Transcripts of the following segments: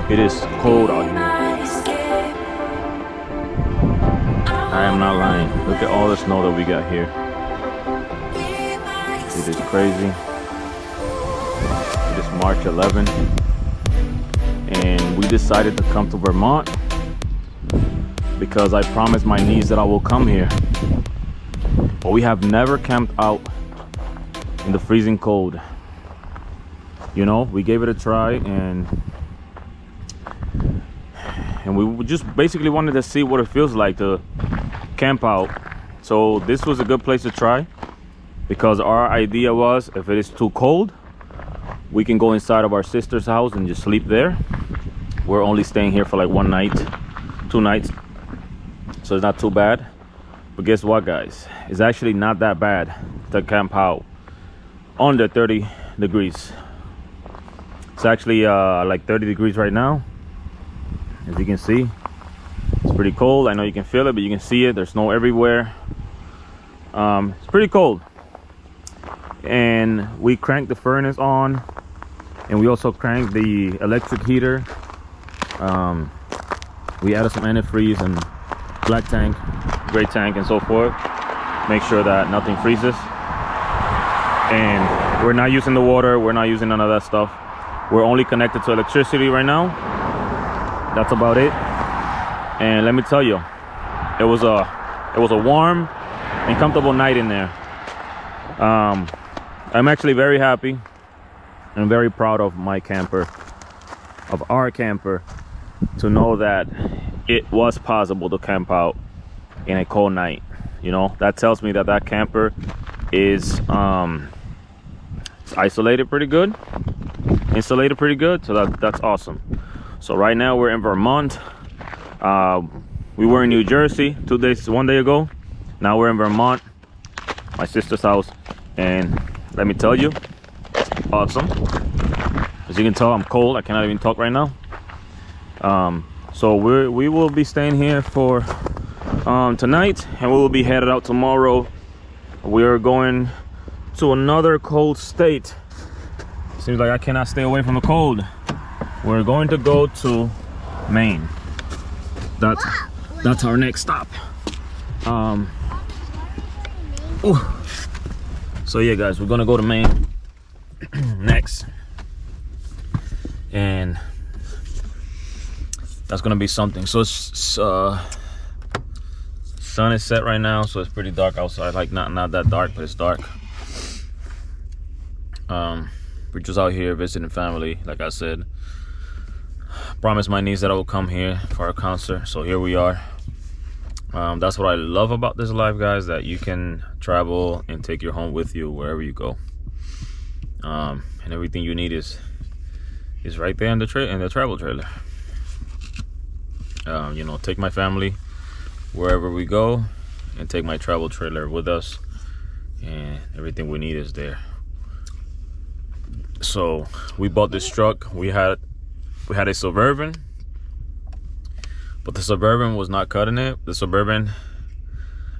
It is cold out here. I am not lying. Look at all the snow that we got here. It is crazy. It is March 11th, and we decided to come to Vermont because I promised my niece that I will come here. But we have never camped out in the freezing cold. You know, we gave it a try, and we just basically wanted to see what it feels like to camp out. So this was a good place to try, because our idea was, if it is too cold, we can go inside of our sister's house and just sleep there. We're only staying here for like 1 night, 2 nights, so it's not too bad. But guess what, guys? It's actually not that bad to camp out under 30 degrees. It's actually like 30 degrees right now. As you can see, it's pretty cold. I know you can feel it, but you can see it. There's snow everywhere. It's pretty cold. And we cranked the furnace on, and we also cranked the electric heater. We added some antifreeze and black tank, gray tank, and so forth. Make sure that nothing freezes. And we're not using the water. We're not using none of that stuff. We're only connected to electricity right now. That's about it. And let me tell you, it was a warm and comfortable night in there. I'm actually very happy and very proud of my camper, of our camper, to know that it was possible to camp out in a cold night. You know, that tells me that that camper is it's isolated pretty good, insulated pretty good, so that's awesome. So right now we're in Vermont. We were in New Jersey 1 day ago. Now we're in Vermont, my sister's house, and let me tell you, awesome. As you can tell, I'm cold. I cannot even talk right now. So we will be staying here for tonight, and we will be headed out tomorrow. We are going to another cold state. Seems like I cannot stay away from the cold. We're going to go to Maine. That's our next stop. So yeah, guys, we're gonna go to Maine next, and that's gonna be something. So sun is set right now, so it's pretty dark outside. Like not that dark, but it's dark. We're just out here visiting family. Like I said, promised my niece that I will come here for a concert, so here we are. That's what I love about this life, guys, that you can travel and take your home with you wherever you go. And everything you need is right there in the travel trailer. You know, take my family wherever we go, and take my travel trailer with us, and everything we need is there. So we bought this truck. We had a Suburban, but the Suburban was not cutting it. The Suburban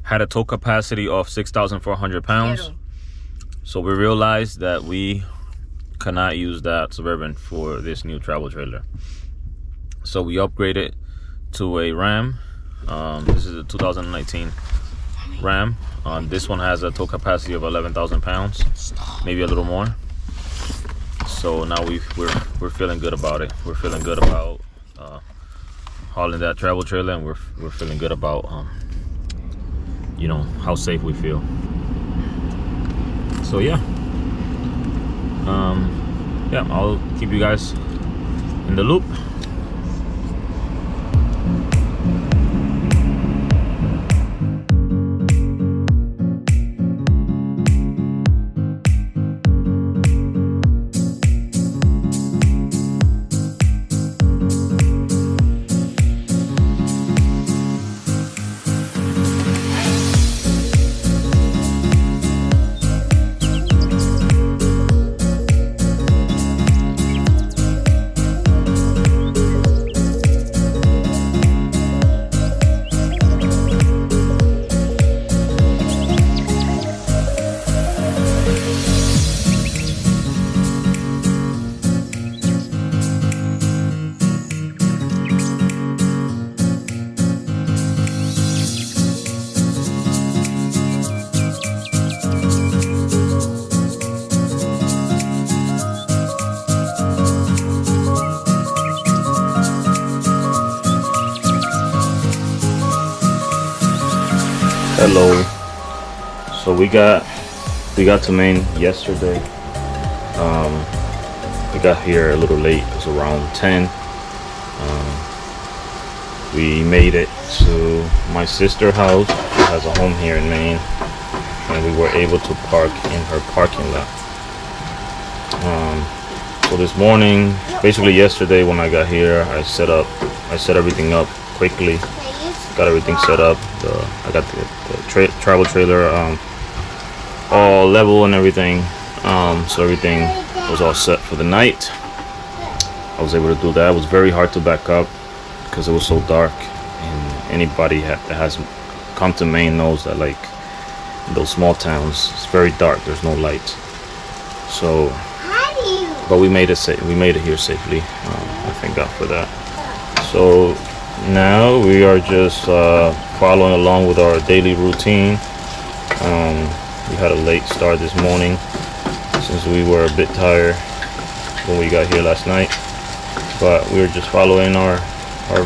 had a tow capacity of 6,400 pounds. So we realized that we cannot use that Suburban for this new travel trailer. So we upgraded to a Ram. This is a 2019 Ram. This one has a tow capacity of 11,000 pounds, maybe a little more. So now we're feeling good about it. We're feeling good about hauling that travel trailer, and we're feeling good about you know, how safe we feel. So yeah, I'll keep you guys in the loop. Hello. So we got to Maine yesterday. We got here a little late. It was around 10. We made it to my sister's house. She has a home here in Maine, and we were able to park in her parking lot. So this morning, basically yesterday when I got here, I set everything up quickly. Got everything set up. I got the travel trailer all level and everything. So everything was all set for the night. I was able to do that. It was very hard to back up because it was so dark. And anybody that has come to Maine knows that, like, in those small towns, it's very dark. There's no light. So, but we made it. We made it here safely. I thank God for that. So now we are just following along with our daily routine. We had a late start this morning since we were a bit tired when we got here last night, but we were just following our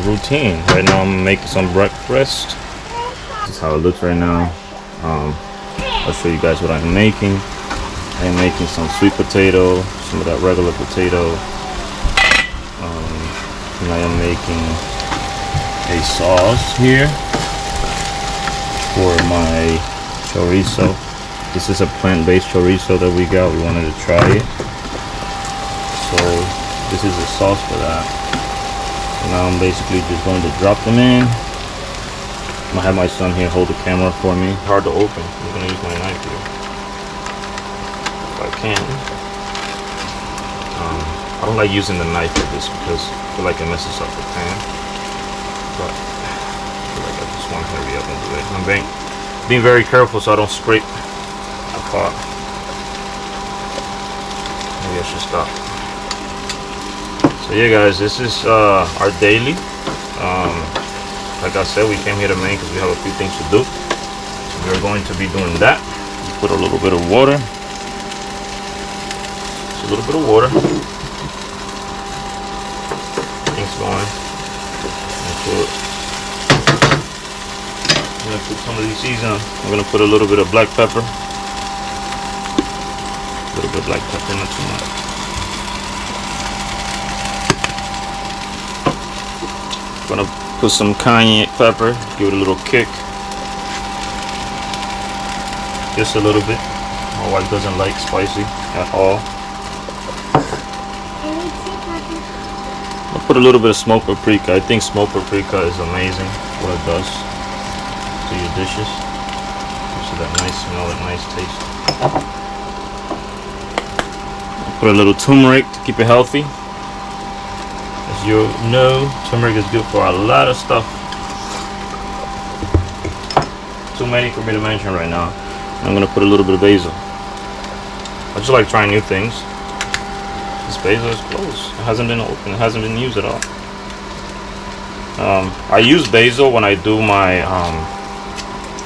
routine. Right now I'm making some breakfast. This is how it looks right now. I'll show you guys what I'm making. I'm making some sweet potato, some of that regular potato, and I am making a sauce here for my chorizo. This is a plant-based chorizo that we got. We wanted to try it, so this is a sauce for that. Now I'm basically just going to drop them in. I'm gonna have my son here hold the camera for me. Hard to open. I'm gonna use my knife here if I can. I don't like using the knife for this because I feel like it messes up the pan. But I feel like I just want to hurry up and do it. I'm being very careful so I don't scrape the pot. Maybe I should stop. So yeah, guys, this is our daily. Like I said, we came here to Maine because we have a few things to do. So we're going to be doing that. Put a little bit of water. Just a little bit of water. Things going. I'm gonna put some of these seasoning. I'm gonna put a little bit of black pepper. A little bit of black pepper, not too much. Gonna put some cayenne pepper, give it a little kick. Just a little bit. My wife doesn't like spicy at all. I'll put a little bit of smoked paprika. I think smoked paprika is amazing what it does to your dishes. Gives you that nice smell, that nice taste. I'll put a little turmeric to keep it healthy. As you know, turmeric is good for a lot of stuff. Too many for me to mention right now. I'm gonna put a little bit of basil. I just like trying new things. This basil is closed. It hasn't been opened. It hasn't been used at all. I use basil when I do my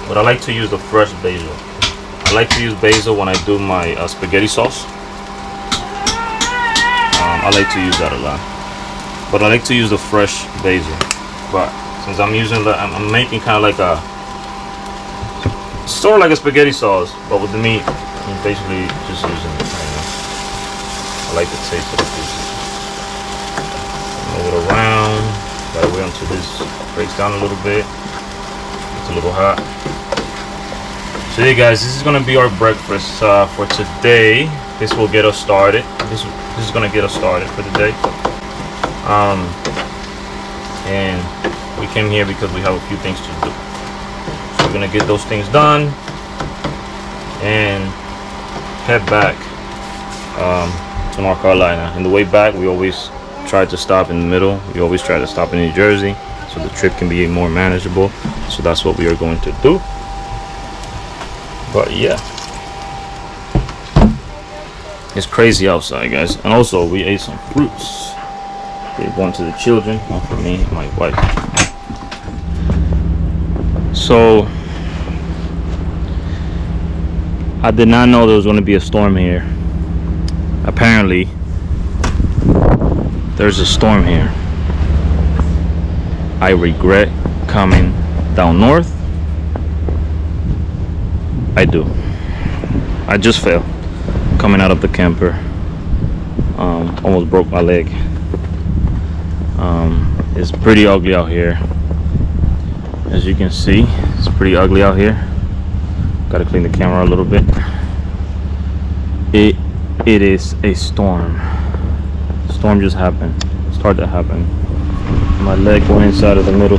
but I like to use the fresh basil. I like to use basil when I do my spaghetti sauce. I like to use that a lot. But I like to use the fresh basil. But since I'm using I'm making kind of like a sort of like a spaghetti sauce, but with the meat. I'm basically just using it right now. I like the taste of the pieces. Move it around. Gotta wait until this breaks down a little bit. It's a little hot. So yeah, guys, this is gonna be our breakfast for today. This will get us started. This is gonna get us started for the day. And we came here because we have a few things to do. So we're gonna get those things done and head back to North Carolina. In the way back, we always try to stop in the middle. We always try to stop in New Jersey so the trip can be more manageable. So that's what we are going to do. But yeah, it's crazy outside, guys. And also, we ate some fruits. Gave one to the children, one for me and my wife. So I did not know there was going to be a storm here. Apparently, there's a storm here. I regret coming down north I do. I just fell coming out of the camper. Almost broke my leg. It's pretty ugly out here. As you can see, it's pretty ugly out here. Gotta clean the camera a little bit. It is a storm. Storm just happened. Started to happen. My leg went inside of the middle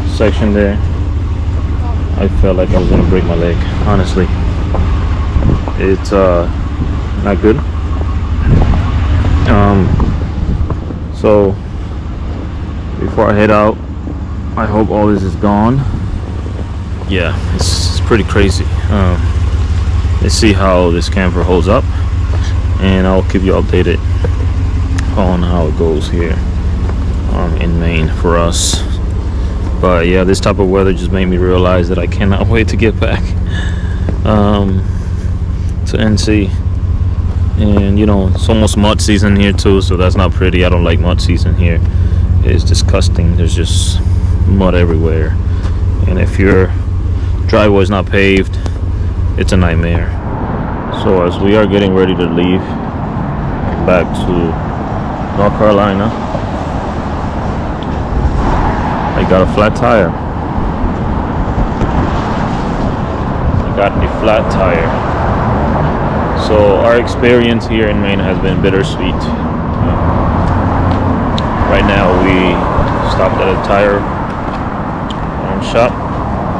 section there. I felt like I was gonna break my leg. Honestly, it's not good. So before I head out, I hope all this is gone. Yeah, it's pretty crazy. Let's see how this camper holds up, and I'll keep you updated on how it goes here in Maine for us. But yeah, this type of weather just made me realize that I cannot wait to get back to NC. And you know, it's almost mud season here too, so that's not pretty. I don't like mud season here. It's disgusting. There's just mud everywhere, and if your driveway is not paved, it's a nightmare. So as we are getting ready to leave back to North Carolina, I got a flat tire. I got a flat tire. So our experience here in Maine has been bittersweet. Right now we stopped at a tire shop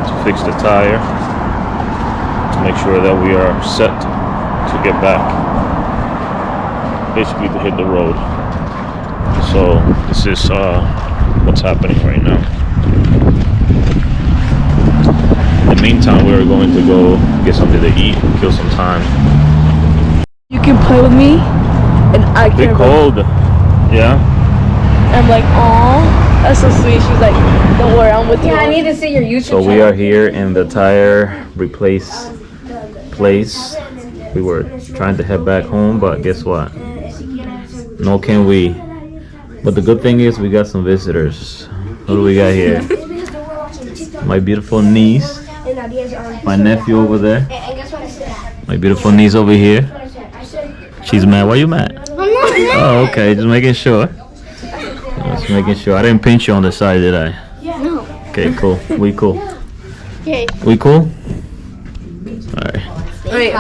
to fix the tire, to make sure that we are set to get back, basically to hit the road. So this is what's happening right now. In the meantime, we're going to go get something to eat, kill some time. You can play with me, and I can. It's cold. Yeah. I'm like, aw, that's so sweet. She's like, don't worry, I'm with you. Yeah, I need to see your YouTube channel. So we are here in the tire replace place. We were trying to head back home, but guess what? No can we. But the good thing is we got some visitors. Who do we got here? My beautiful niece. My nephew over there. My beautiful niece over here. She's mad. Why you mad? Oh, okay. Just making sure. Just making sure. I didn't pinch you on the side, did I? No. Okay, cool. We cool. Okay. We cool? Alright. Wait,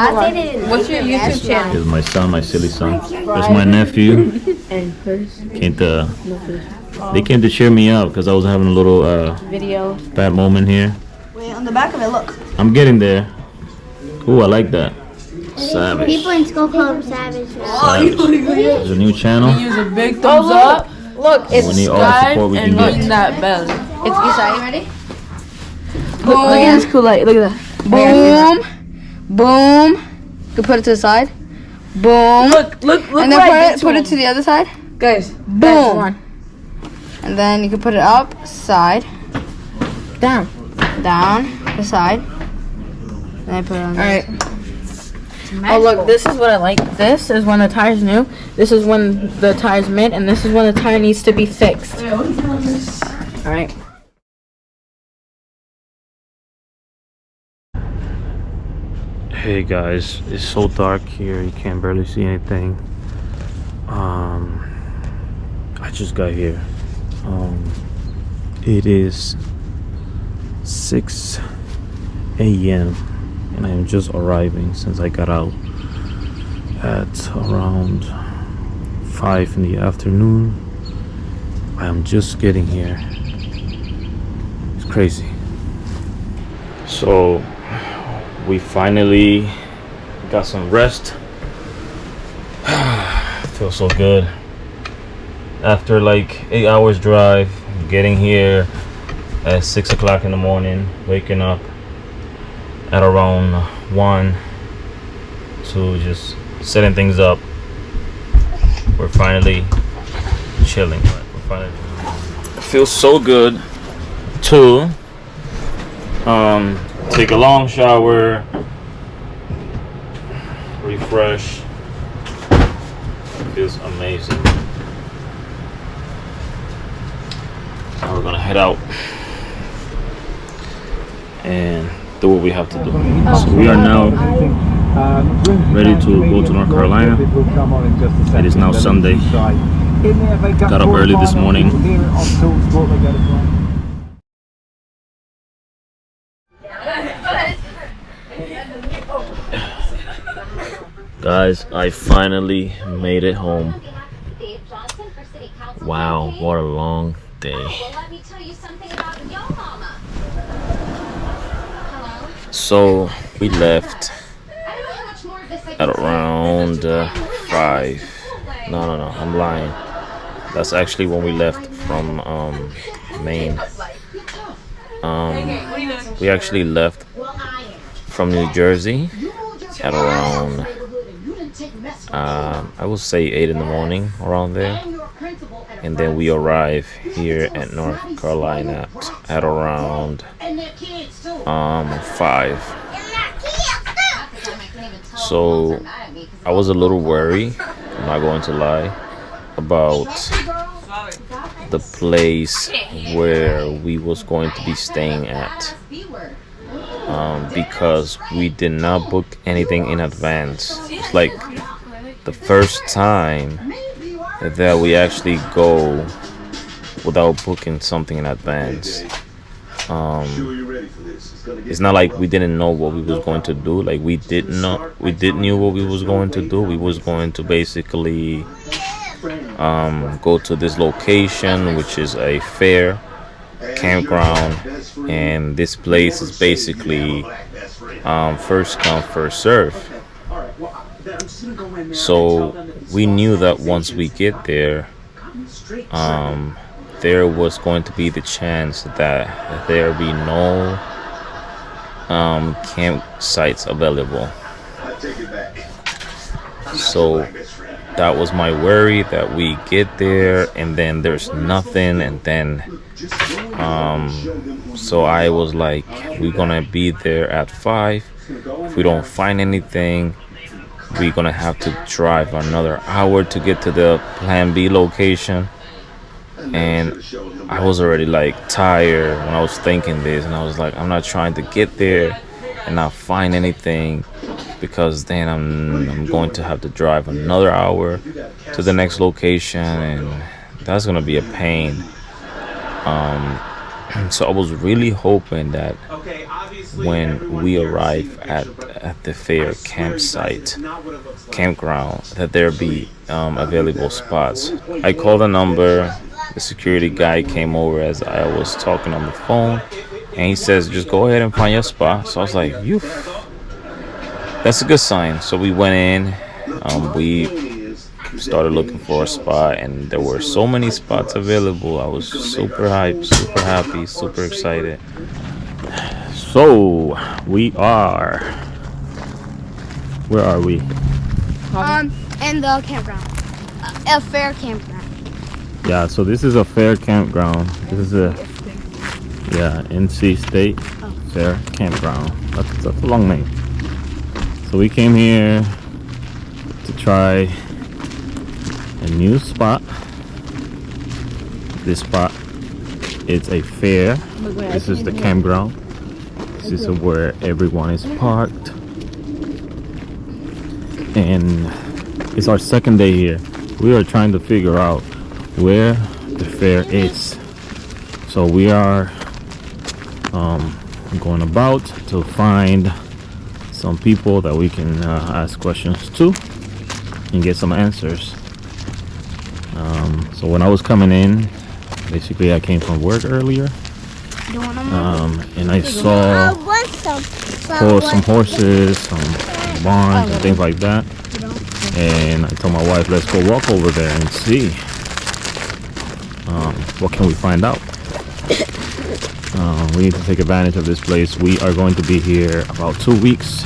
what's your YouTube channel? Here's my son, my silly son. There's my nephew. They came to cheer me up because I was having a little Video. bad moment here. Wait, on the back of it, look. I'm getting there. Ooh, I like that. Savage. People in school call him Savage. Savage. There's a new channel. Use a big thumbs up. Look, it's We need all the support we can ring get. that bell. It's Isai, ready? Look at this cool light. Look at that. Boom. Boom. You can put it to the side. Boom. Look. And then put it to the other side. Guys, boom. And then you can put it up, side. Down, the side. And I put it on. Alright. Oh look, this is what I like. This is when the tire's new. This is when the tire's mid, and this is when the tire needs to be fixed. Alright. Hey guys, it's so dark here. You can't barely see anything. I just got here. It is 6 a.m. and I am just arriving since I got out at around 5 in the afternoon. I am just getting here. It's crazy. So we finally got some rest. Feels so good after like 8 hours drive, getting here at 6 o'clock in the morning, waking up at around 1 to just setting things up. We're finally chilling. It feels so good to take a long shower, refresh. It feels amazing. Now we're gonna head out and do what we have to do. So we are now ready to go to North Carolina. It is now Sunday. Got up early this morning. Guys, I finally made it home. Wow, what a long day. So we left at around 5. No, I'm lying. That's actually when we left from Maine. We actually left from New Jersey at around I would say 8 in the morning, around there. And then we arrive here at North Carolina at around 5. So I was a little worried, I'm not going to lie, about the place where we was going to be staying at, because we did not book anything in advance. It's like the first time that we actually go without booking something in advance. It's not like we didn't know what we was going to do. Like we did knew what we was going to do. We was going to basically go to this location, which is a fair campground, and this place is basically first come first serve. So we knew that once we get there, there was going to be the chance that there be no campsites available. So that was my worry, that we get there and then there's nothing, and then so I was like, we're gonna be there at 5. If we don't find anything, we're gonna have to drive another hour to get to the plan B location. And I was already like tired when I was thinking this, and I was like, I'm not trying to get there and not find anything, because then I'm going to have to drive another hour to the next location, and that's gonna be a pain. So I was really hoping that when we arrive at the fair campground, that there be available spots. I called a number. The security guy came over as I was talking on the phone, and he says, just go ahead and find your spot. So I was like, that's a good sign. So we went in, we started looking for a spot, and there were so many spots available. I was super hyped, super happy, super excited. So where are we? In the campground. A fair campground. Yeah, so this is a fair campground. This is a NC State Fair Campground. That's a long name. So we came here to try a new spot. This spot is a fair. This is the campground. This is where everyone is parked. And it's our second day here. We are trying to figure out where the fair is. So we are going about to find some people that we can ask questions to and get some answers. So when I was coming in, basically I came from work earlier, and I saw some horses, some barns and things like that, and I told my wife, let's go walk over there and see what can we find out. We need to take advantage of this place. We are going to be here about 2 weeks,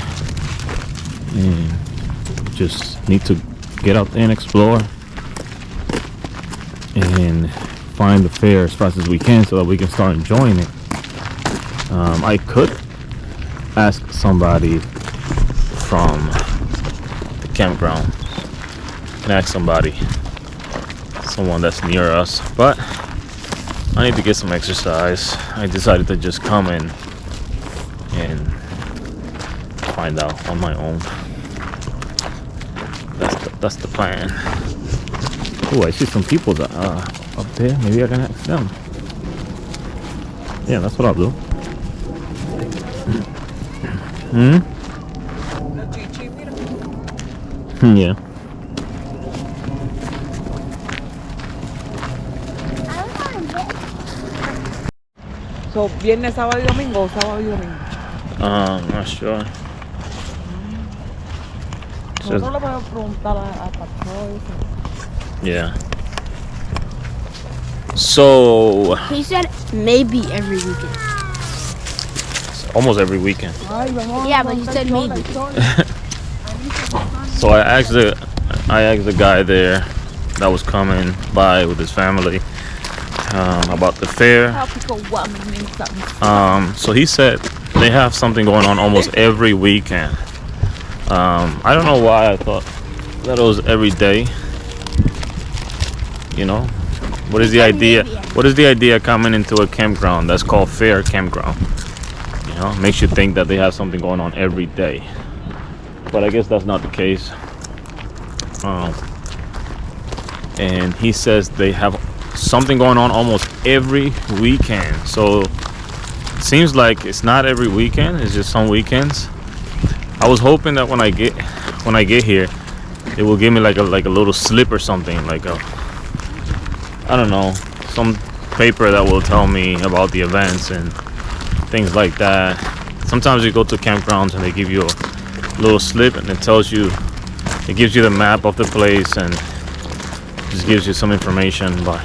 and just need to get out there and explore and find the fair as fast as we can so that we can start enjoying it. I could ask somebody from the campground and ask someone that's near us, but I need to get some exercise. I decided to just come in and find out on my own. That's the plan. Oh, I see some people that up there. Maybe I can ask them. Yeah, that's what I'll do. Yeah. So, viernes, sábado y domingo o sábado y domingo. Not sure. Nosotros le podemos preguntar a Pastor. Yeah. So He said maybe every weekend. almost every weekend. Yeah, but he said maybe. So I asked the guy there that was coming by with his family about the fair. So he said they have something going on almost every weekend. I don't know why I thought that it was every day. You know, what is the idea? What is the idea coming into a campground that's called Fair Campground? You know, makes you think that they have something going on every day. But I guess that's not the case. And he says they have something going on almost every weekend. So it seems like it's not every weekend. It's just some weekends. I was hoping that when I get here, it will give me like a little slip or something, like a, I don't know, some paper that will tell me about the events and things like that. Sometimes you go to campgrounds and they give you a little slip and it tells you, it gives you the map of the place and just gives you some information, but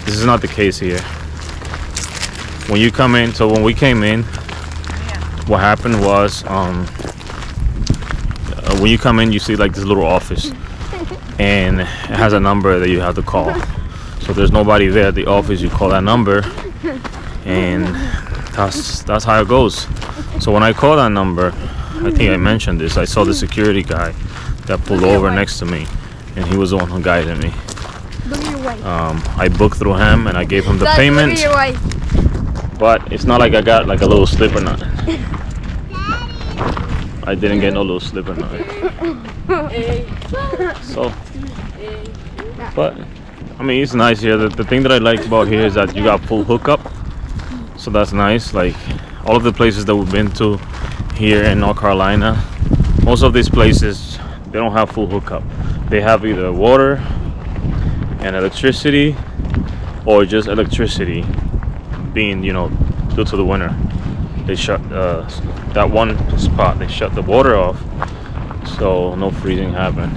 this is not the case here. When you come in, so when we came in, what happened was, when you come in, you see like this little office and it has a number that you have to call. So if there's nobody there at the office, you call that number and that's how it goes. So when I called that number, I think I mentioned this, I saw the security guy that pulled over next to me and he was the one who guided me. Look at your wife. I booked through him and I gave him the payment, Look at your wife. but it's not like I got like a little slip or nothing. I didn't get no little slip or nothing. So, but I mean, it's nice here. The thing that I like about here is that you got full hookup, so that's nice. Like all of the places that we've been to here in North Carolina, most of these places they don't have full hookup. They have either water and electricity or just electricity, being, you know, due to the winter. They shut that one spot, they shut the water off, so no freezing happened.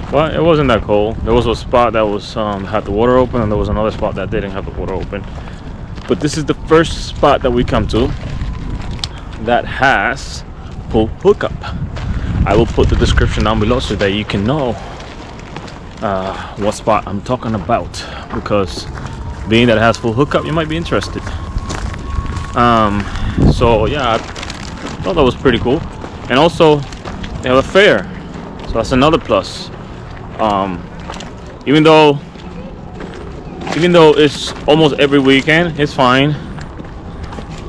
But it wasn't that cold. There was a spot that was had the water open, and there was another spot that didn't have the water open. But this is the first spot that we come to that has full hookup. I will put the description down below so that you can know what spot I'm talking about, because being that it has full hookup, you might be interested. So yeah, I thought that was pretty cool. And also they have a fair, so that's another plus. Even though it's almost every weekend, it's fine.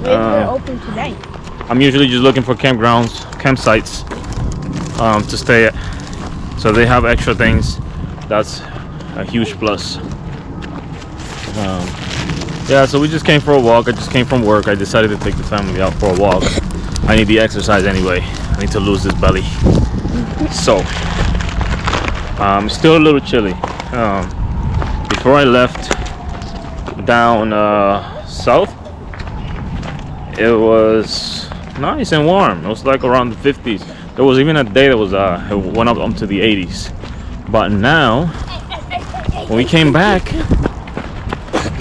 They're open today. I'm usually just looking for campsites to stay at, so they have extra things. That's a huge plus. Yeah, so we just came for a walk. I just came from work. I decided to take the family out for a walk. I need the exercise anyway. I need to lose this belly. So, still a little chilly. Before I left down south, it was nice and warm. It was like around the 50s. There was even a day that was it went up to the 80s. But now, when we came back,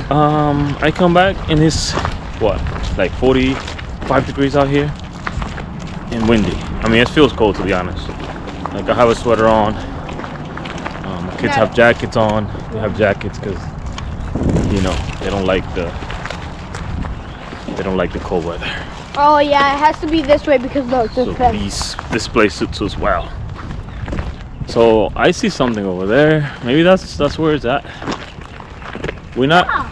I come back and it's what, like 45 degrees out here and windy. I mean, it feels cold, to be honest. Like I have a sweater on. My kids have jackets on. They have jackets because, you know, they don't like the cold weather. Oh yeah, it has to be this way because look, So this place suits us well. So I see something over there. Maybe that's where it's at. We're not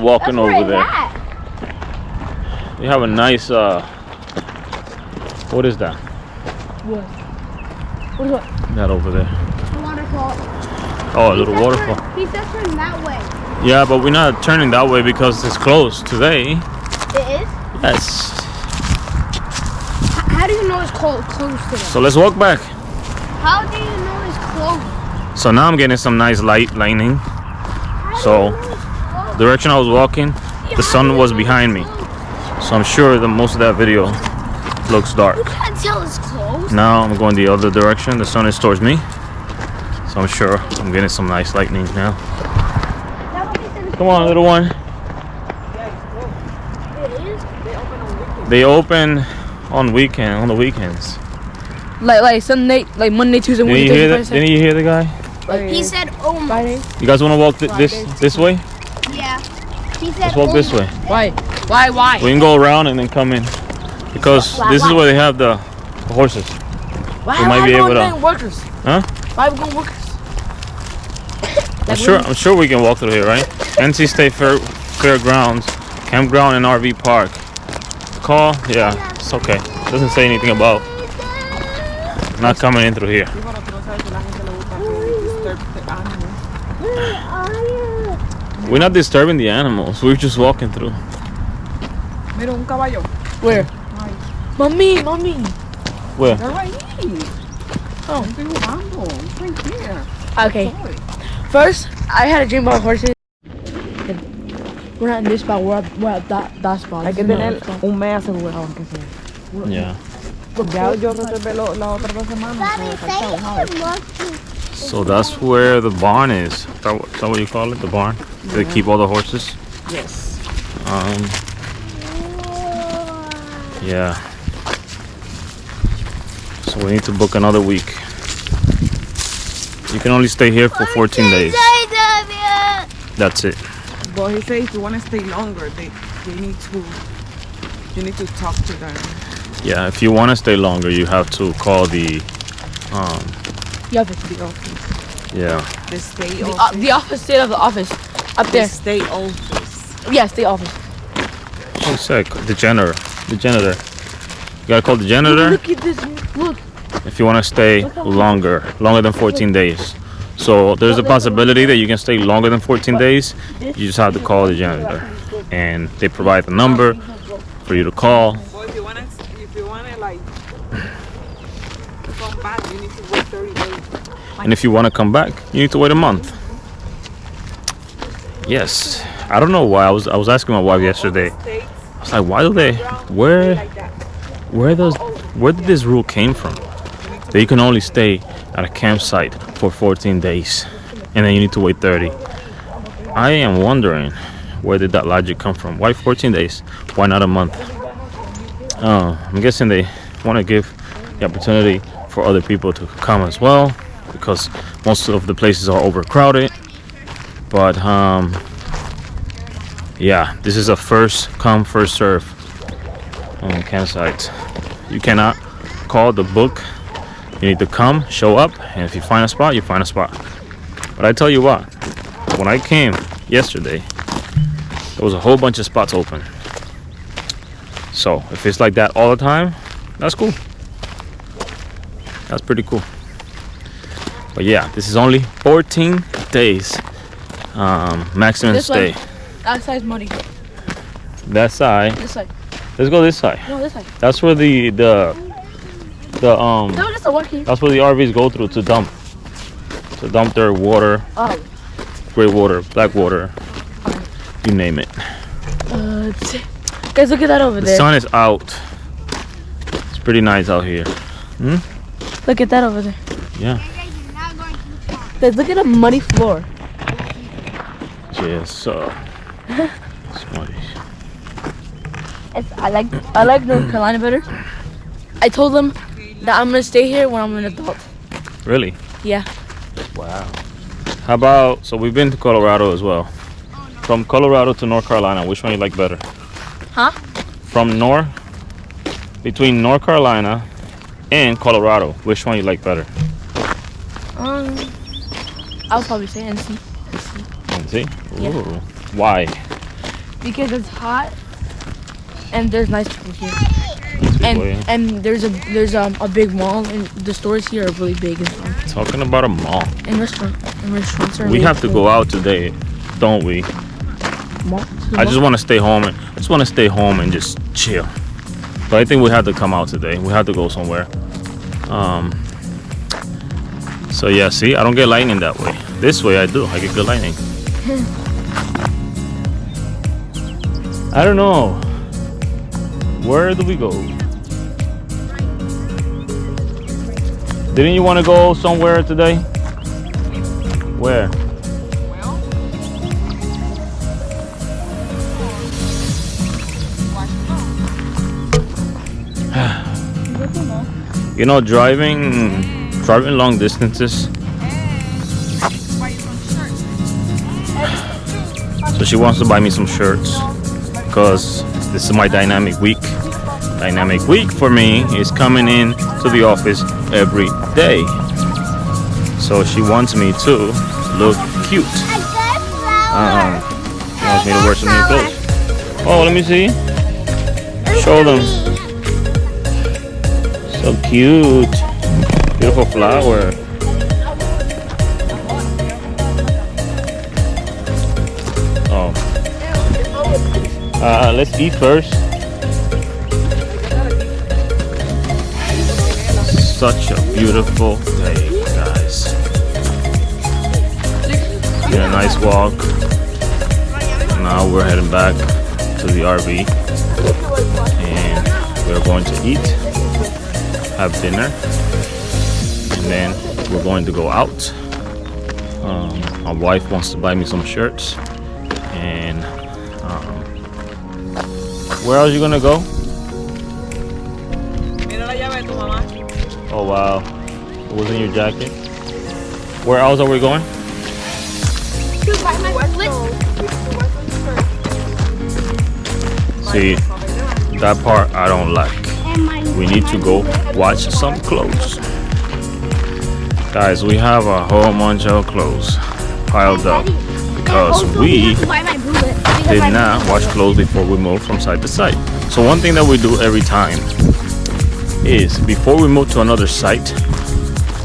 walking over there. We have a nice What is that? What? What is what? That over there. Waterfall. Oh, a little waterfall. He said turn that way. Yeah, but we're not turning that way because it's closed today. It is? Yes. How do you know it's closed today? So let's walk back. How do you know it's closed? So now I'm getting some nice lightning. So the direction I was walking, the sun was behind me. So I'm sure that most of that video looks dark. You can't tell it's closed. Now I'm going the other direction. The sun is towards me. So I'm sure I'm getting some nice lightning now. Come on, little one. It is? They open on the weekends. Like Sunday, like Monday, Tuesday, Didn't you Wednesday, hear that? Thursday. Didn't you hear the guy? He said almost. You guys want to walk this way? Yeah. He said Let's walk this way. Why? We can go around and then come in. Because this is where they have the horses. Why We might be able to. going workers? Huh? Why are we going workers? I'm sure we can walk through here, right? NC State Fairgrounds, Campground and RV Park. Call? Yeah, it's okay. Doesn't say anything about not coming in through here. Sí, bueno, tú no sabes que la gente le gusta que disturb the animals. We're not disturbing the animals. We're just walking through. Mira, un caballo. Where? Mommy. Where? They're right here. Oh. Estoy jugando. It's right here. Okay. First, I had a dream about horses. We're not in this spot. We're at that spot. Hay que tener un mes asegurado, aunque sea. Yeah. Ya yo reservé la otra 2 semanas. Me faltaba, ¿sabes? So that's where the barn is. Is that what you call it? The barn? They keep all the horses? Yes. Yeah. So we need to book another week. You can only stay here for 14 days. That's it. But he said if you want to stay longer, you need to talk to them. Yeah, if you want to stay longer, you have to call the The office. yeah. The state office. The office, state of the office. Up The there. state office. Yeah, state office. She said the janitor. You gotta call the janitor Look at this. Look. if you want to stay longer than 14 days. So there's a possibility that you can stay longer than 14 days. You just have to call the janitor, and they provide the number for you to call. Well, if you want to like come back, you need to wait 30 days. And if you want to come back, you need to wait a month. Yes. I don't know why. I was asking my wife yesterday. States, I was like, why do they? Where did this rule came from? That you can only stay at a campsite for 14 days, and then you need to wait 30. I am wondering, where did that logic come from? Why 14 days? Why not a month? I'm guessing they want to give the opportunity for other people to come as well, because most of the places are overcrowded. But yeah, this is a first come first serve campsite. You cannot call the book. You need to come, show up, and if you find a spot, you find a spot. But I tell you what, when I came yesterday, there was a whole bunch of spots open. So if it's like that all the time, that's cool. That's pretty cool. But yeah, this is only 14 days maximum This stay. way. That side's muddy. That side. This side. Let's go this side. No, this side. That's where the No, just a walking. that's where the RVs go through to dump their water, Oh. gray water, black water, you name it. Let's see. Guys, look at that over The there. sun is out. It's pretty nice out here. Look at that over there. Yeah. Guys, look at the muddy floor. Yes. Smarties. I like North Carolina better. I told them that I'm gonna stay here when I'm an adult. Really? Yeah. Wow. How about, so we've been to Colorado as well. From Colorado to North Carolina, which one you like better? Huh? Between North Carolina and Colorado, which one you like better? I'll probably say NC. See? Yeah. Ooh. Why? Because it's hot and there's nice people here. Nice way. And there's a big mall, and the stores here are really big and stuff. Talking about a mall. And restaurants are. We have to go out today, don't we? I just want to stay home and just chill. But I think we have to come out today. We have to go somewhere. So yeah, see, I don't get lightning that way. This way I do. I get good lightning. I don't know. Where do we go? Didn't you want to go somewhere today? Where? You know, driving long distances. So she wants to buy me some shirts because this is my dynamic week. Dynamic week for me is coming in to the office every day. So she wants me to look cute. She wants me to wear some new clothes. Oh, let me see. Show them. So cute. Beautiful flower. Oh. Let's eat first. Such a beautiful day, guys. Get a nice walk. Now we're heading back to the RV. And we're going to eat, have dinner, and then we're going to go out. My wife wants to buy me some shirts, and where else are you gonna go? Oh wow, it was in your jacket. Where else are we going? See, that part I don't like. We need to go watch some clothes. Guys, we have a whole bunch of clothes piled up because we did not wash clothes before we moved from site to site. So one thing that we do every time is before we move to another site,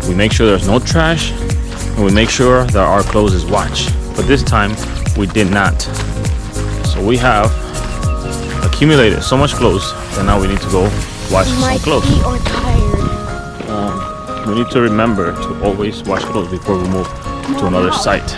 we make sure there's no trash and we make sure that our clothes is washed. But this time we did not. So we have accumulated so much clothes that now we need to go wash some clothes. My feet are tired. We need to remember to always wash clothes before we move to another site.